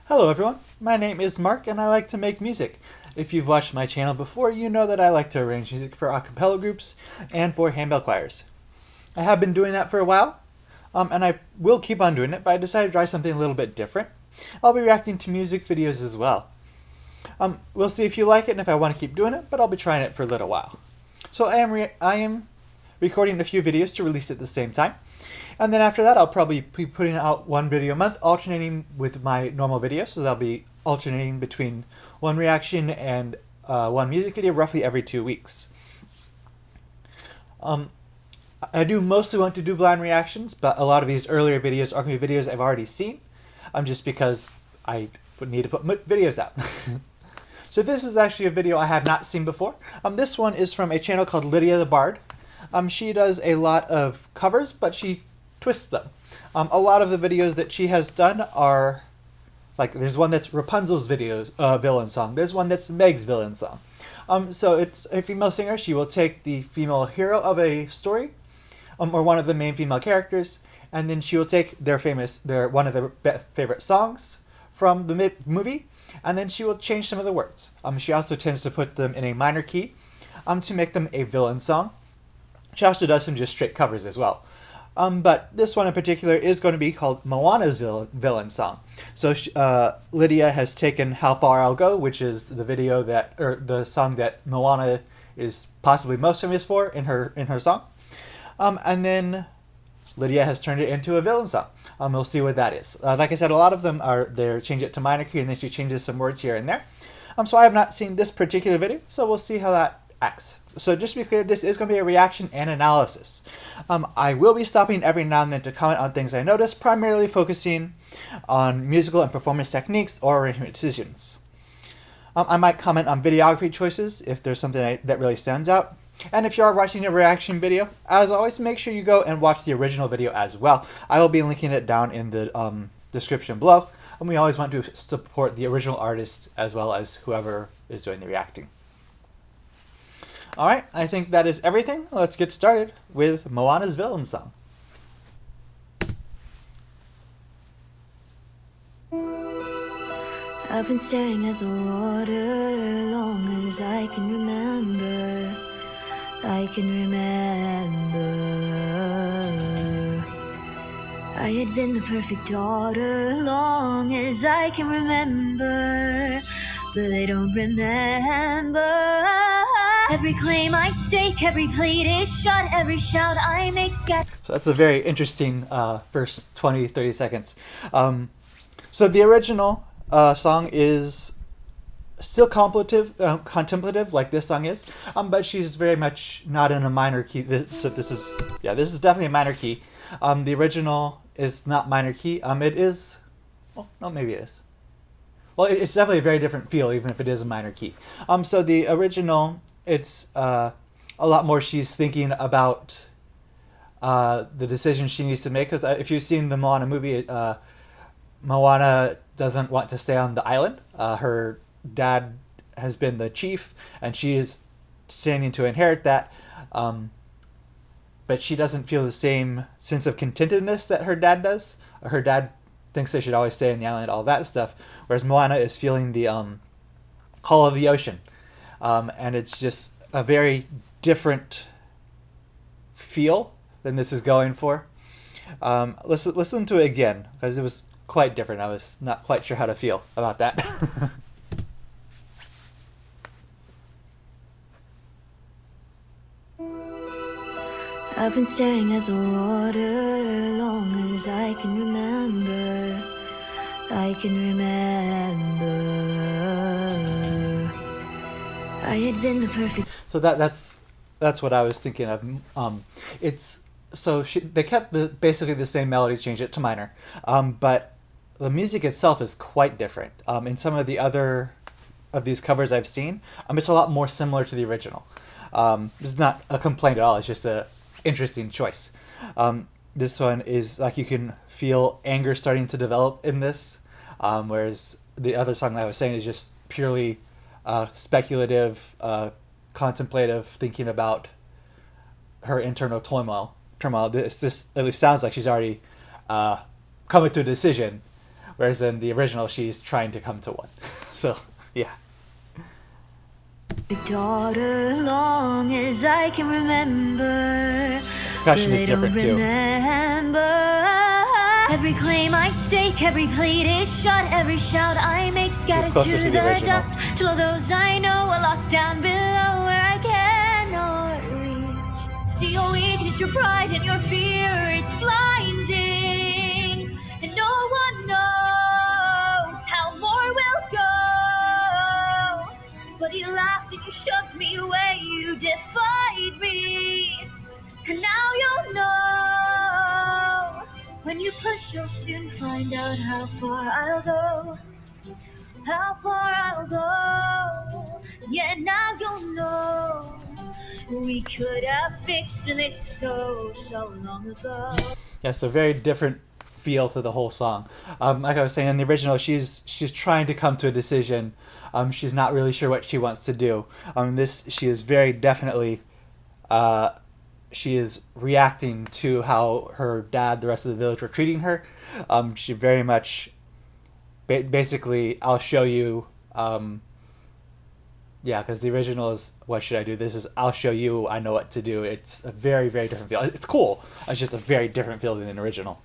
Hello everyone, my name is Mark and I like to make music. If you've watched my channel before, you know that I like to arrange music for a cappella groups and for handbell choirs. I have been doing that for a while, and I will keep on doing it, but I decided to try something a little bit different. I'll be reacting to music videos as well. We'll see if you like it and if I want to keep doing it, but I'll be trying it for a little while. So I am recording a few videos to release at the same time. And then after that, I'll probably be putting out one video a month, alternating with my normal videos. So I'll be alternating between one reaction and one music video roughly every 2 weeks. I do mostly want to do blind reactions, but a lot of these earlier videos are going to be videos I've already seen, just because I would need to put videos out. So this is actually a video I have not seen before. This one is from a channel called Lydia the Bard. She does a lot of covers, but she twists them. A lot of the videos that she has done are, like, there's one that's Rapunzel's villain song. There's one that's Meg's villain song. So it's a female singer. She will take the female hero of a story, or one of the main female characters, and then she will take one of their favorite songs from the movie, and then she will change some of the words. She also tends to put them in a minor key to make them a villain song. She also does some just straight covers as well. But this one in particular is going to be called Moana's villain song. So Lydia has taken How Far I'll Go, which is the song that Moana is possibly most famous for in her song. And then Lydia has turned it into a villain song. We'll see what that is. Like I said, a lot of them they change it to minor key, and then she changes some words here and there. So I have not seen this particular video, so we'll see how that acts. So just to be clear, this is going to be a reaction and analysis. I will be stopping every now and then to comment on things I notice, primarily focusing on musical and performance techniques or arrangement decisions. I might comment on videography choices if there's something that really stands out. And if you are watching a reaction video, as always, make sure you go and watch the original video as well. I will be linking it down in the description below. And we always want to support the original artist as well as whoever is doing the reacting. Alright, I think that is everything. Let's get started with Moana's villain song. I've been staring at the water long as I can remember. I can remember. I had been the perfect daughter long as I can remember, but I don't remember. Every claim I stake, every plate is shot, every shout I make scat. So that's a very interesting first 20-30 seconds. So the original song is still contemplative like this song is, but she's very much not in a minor key. This is definitely a minor key. The original is not minor key. It is, well, no, maybe it is. Well, it's definitely a very different feel, even if it is a minor key. So the original, it's a lot more she's thinking about the decision she needs to make. Because if you've seen the Moana movie, Moana doesn't want to stay on the island. Her dad has been the chief, and she is standing to inherit that. But she doesn't feel the same sense of contentedness that her dad does. Her dad thinks they should always stay on the island, all that stuff. Whereas Moana is feeling the call of the ocean. And it's just a very different feel than this is going for. Listen to it again, because it was quite different. I was not quite sure how to feel about that. I've been staring at the water long as I can remember. I can remember. I had been the perfect. So that's what I was thinking of. They kept basically the same melody, changed it to minor, but the music itself is quite different. In some of the other of these covers I've seen, it's a lot more similar to the original. It's not a complaint at all. It's just a interesting choice. This one is like you can feel anger starting to develop in this, whereas the other song I was saying is just purely speculative, contemplative, thinking about her internal turmoil. This at least sounds like she's already coming to a decision, whereas in the original she's trying to come to one. So yeah. Daughter, long as I can remember. Percussion is different too. Every claim I stake, every plate is shot, every shout I make scattered closer to to the the original. dust. Till all those I know are lost down below where I cannot reach. See your weakness, your pride, and your fear, it's blinding. And no one knows how more will go. But you laughed and you shoved me away, you defied me. And now you'll know. When you push, you'll soon find out how far I'll go. How far I'll go. Yeah, now you'll know. We could have fixed this so long ago. Yeah, so very different feel to the whole song. Like I was saying, in the original, she's trying to come to a decision. She's not really sure what she wants to do. This, she is very definitely she is reacting to how her dad, the rest of the village were treating her. She very much, basically, I'll show you. Yeah, because the original is, what should I do? This is, I'll show you, I know what to do. It's a very, very different feel. It's cool. It's just a very different feel than the original.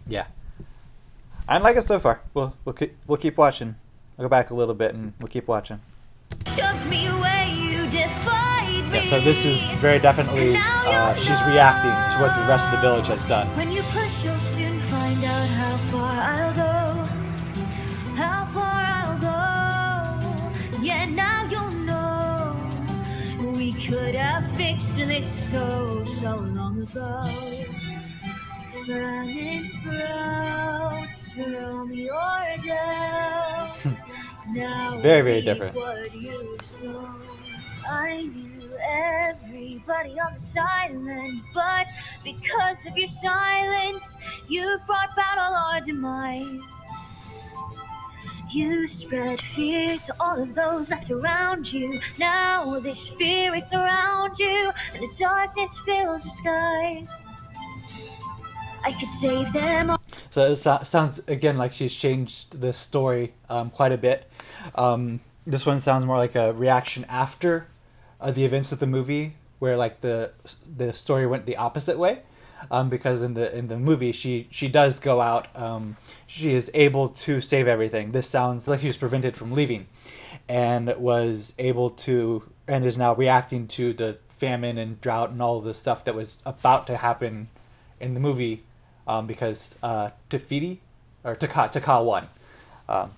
Yeah. I like it so far. We'll keep watching. I'll go back a little bit and we'll keep watching. Shoved me away, you defied me. Yeah, so this is very definitely, she's reacting to what the rest of the village has done. When you push, you'll soon find out how far I'll go. How far I'll go. Yeah, now you'll know. We could have fixed this so long ago. Famine sprouts from your doubts. Now It's very, very different. what you've sown. I knew everybody on this island, but because of your silence, you've brought about all our demise. You spread fear to all of those left around you. Now this fear, it's around you, and the darkness fills the skies. I could save them all. So it sounds, again, like she's changed the story quite a bit. This one sounds more like a reaction after the events of the movie, where like the story went the opposite way. Because in the movie she does go out. She is able to save everything. This sounds like she was prevented from leaving, and was able to, and is now reacting to the famine and drought and all the stuff that was about to happen in the movie. Because Tafiti or Taka won. Let's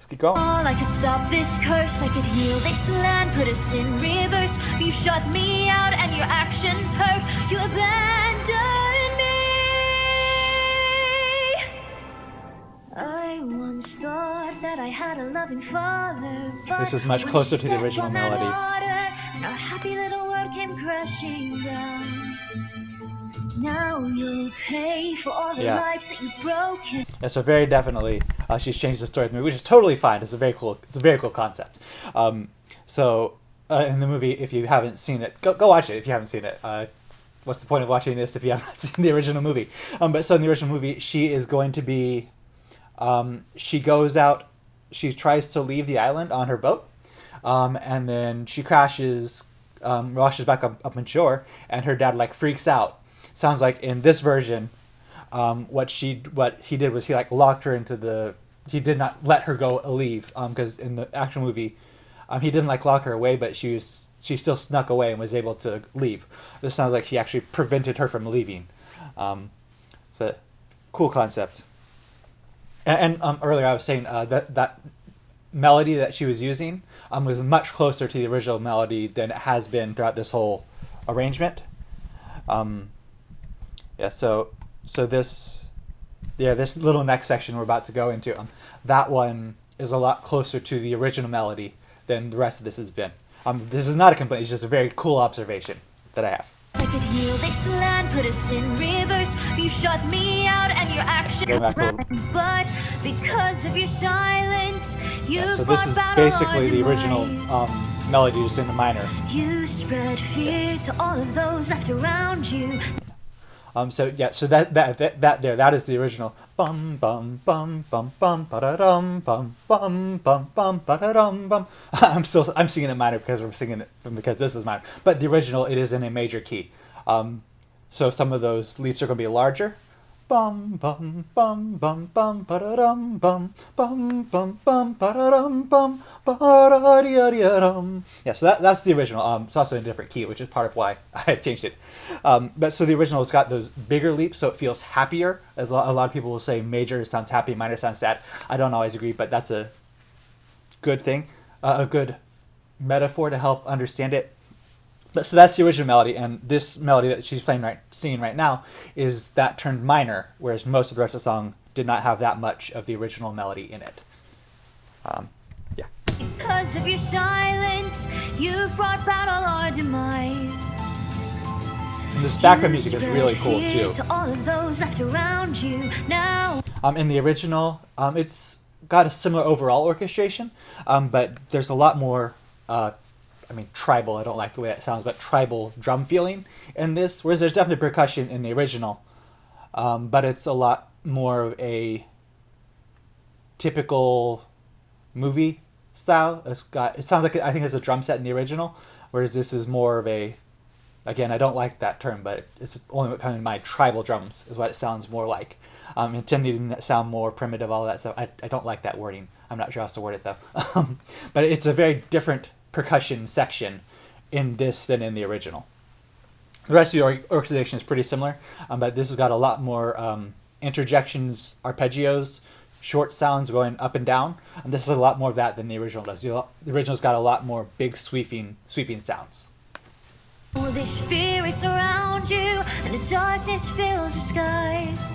keep going. I could stop this curse, I could heal this land, put us in reverse. You shut me out and your actions hurt. You abandoned me. I once thought that I had a loving father, but This is much when closer you to the stepped original on that melody. water, and our happy little world came crashing down. Now you'll pay for all the Yeah. lives that you've broken. Yeah, so very definitely she's changed the story of the movie, which is totally fine. It's a very cool concept. So in the movie, if you haven't seen it, go watch it. If you haven't seen it, what's the point of watching this if you haven't seen the original movie? But so in the original movie, she is going to be, she goes out, she tries to leave the island on her boat, and then she crashes, washes back up on shore, and her dad like freaks out. Sounds like in this version, what he did was he like locked her into the. He did not let her go leave. Because in the actual movie, he didn't like lock her away, but she still snuck away and was able to leave. This sounds like he actually prevented her from leaving. It's a cool concept. And earlier I was saying that melody that she was using was much closer to the original melody than it has been throughout this whole arrangement. Yeah, so this little next section we're about to go into, that one is a lot closer to the original melody than the rest of this has been. This is not a complaint; it's just a very cool observation that I have. I could heal this land, put us in reverse. You shut me out and your actions Go back a little. but because of your silence, you Yeah, so this is basically the original melody, just in the minor. You spread fear to all of those left around you. So yeah, so that is the original. Bum bum bum bum bum ba-da-dum bum bum bum bum ba-da-dum bum. I'm singing it minor because we're singing it because this is minor. But the original, it is in a major key. So some of those leaps are going to be larger. Bum bum bum bum bum ba-da-dum bum bum bum bum ba-da-dum bum ba-da-dee-dee-dum. Yeah, so that's the original. It's also in a different key, which is part of why I changed it. But so the original has got those bigger leaps, so it feels happier. As a lot of people will say, major sounds happy, minor sounds sad. I don't always agree, but that's a good thing, a good metaphor to help understand it. So that's the original melody, and this melody that she's singing right now is that turned minor, whereas most of the rest of the song did not have that much of the original melody in it. Yeah. Because of your silence, you've brought about all our demise. And this background music is really cool too. To all of those left around you now. In the original, it's got a similar overall orchestration, but there's a lot more. Tribal, I don't like the way that sounds, but tribal drum feeling in this, whereas there's definitely percussion in the original, but it's a lot more of a typical movie style. It sounds like, I think it's a drum set in the original, whereas this is more of a, again, I don't like that term, but it's only kind of my tribal drums is what it sounds more like. Intending to sound more primitive, all that stuff. I don't like that wording. I'm not sure how else to word it though. But it's a very different percussion section in this than in the original. The rest of the orchestration is pretty similar, but this has got a lot more interjections, arpeggios, short sounds going up and down, and this is a lot more of that than the original does. The original's got a lot more big sweeping sounds. All this fear, it's around you, and the darkness fills the skies.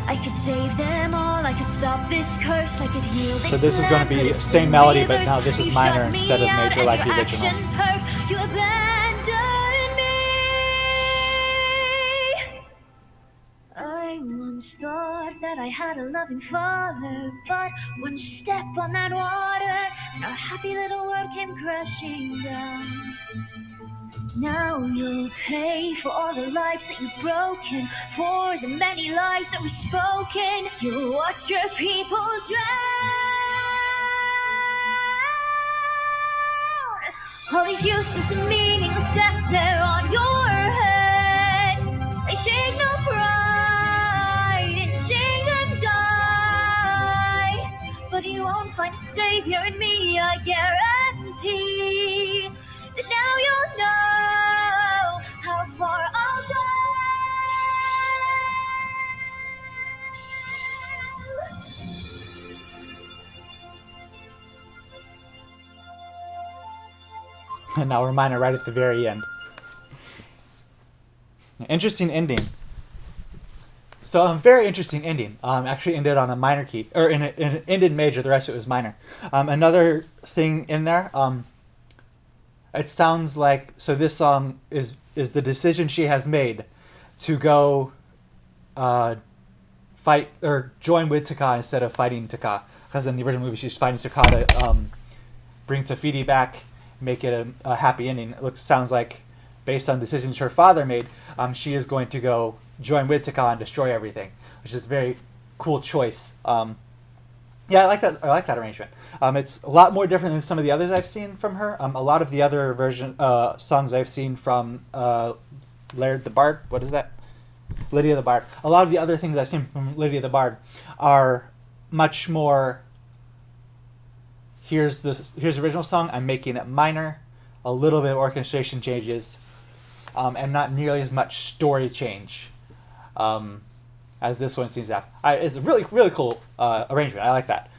I could save them all, I could stop this curse, I could heal this. So this is going to be the same melody, but now this is minor instead of major like the original. You abandoned me. I once thought that I had a loving father, but one step on that water, and our happy little world came crashing down. Now you'll pay for all the lives that you've broken, for the many lies that were spoken. You'll watch your people drown. All these useless and meaningless deaths there on your head, they take no pride in seeing them die. But you won't find a savior in me, I guarantee. That now you'll know how far I'll go. And now we're minor right at the very end. Interesting ending. So a very interesting ending. Actually ended on a minor key, or it ended major. The rest of it was minor. Another thing in there. It sounds like, so this song is the decision she has made to go fight or join with Taka instead of fighting Taka, because in the original movie she's fighting Taka to bring Tafiti back, make it a happy ending. Sounds like based on decisions her father made, she is going to go join with Taka and destroy everything, which is a very cool choice. Yeah, I like that arrangement. It's a lot more different than some of the others I've seen from her. A lot of the other songs I've seen from Lydia the Bard. What is that? Lydia the Bard. A lot of the other things I've seen from Lydia the Bard are much more. Here's the original song. I'm making it minor, a little bit of orchestration changes, and not nearly as much story change. As this one seems to have. It's a really, really cool arrangement. I like that.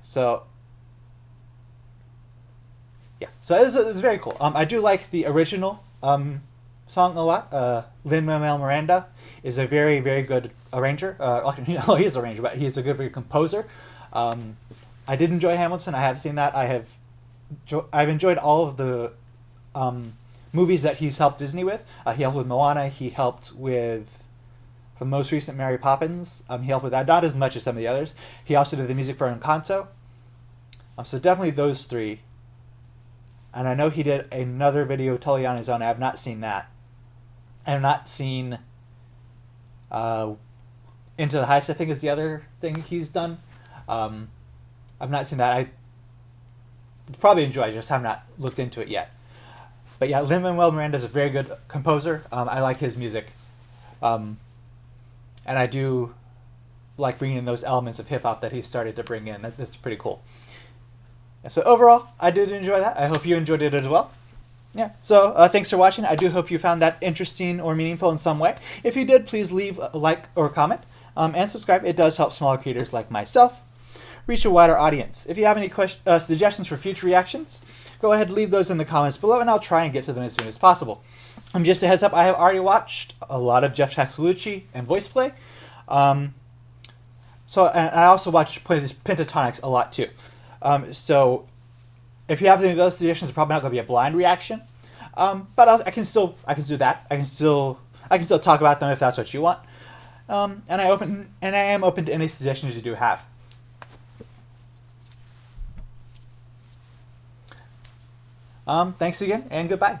So it's very cool. I do like the original song a lot. Lin-Manuel Miranda is a very, very good arranger. He's an arranger, but he's a good composer. I did enjoy Hamilton. I have seen that. I've enjoyed all of the movies that he's helped Disney with. He helped with Moana. He helped with the most recent Mary Poppins. He helped with that, not as much as some of the others. He also did the music for Encanto. So definitely those three And I know he did another video totally on his own. I have not seen that. I have not seen Into the Heights, I think, is the other thing he's done. I've not seen that. I probably enjoy it, just have not looked into it yet. But yeah, Lin-Manuel Miranda is a very good composer. I like his music. And I do like bringing in those elements of hip-hop that he started to bring in. That's pretty cool. So overall, I did enjoy that. I hope you enjoyed it as well. Yeah, so thanks for watching. I do hope you found that interesting or meaningful in some way. If you did, please leave a like or comment and subscribe. It does help smaller creators like myself reach a wider audience. If you have any suggestions for future reactions, go ahead and leave those in the comments below, and I'll try and get to them as soon as possible. Just a heads up, I have already watched a lot of Jeff Taxolucci and voice play. And I also watched Pentatonics a lot too. So if you have any of those suggestions, it's probably not going to be a blind reaction. But I can still do that. I can still talk about them if that's what you want. And I am open to any suggestions you do have. Thanks again, and goodbye.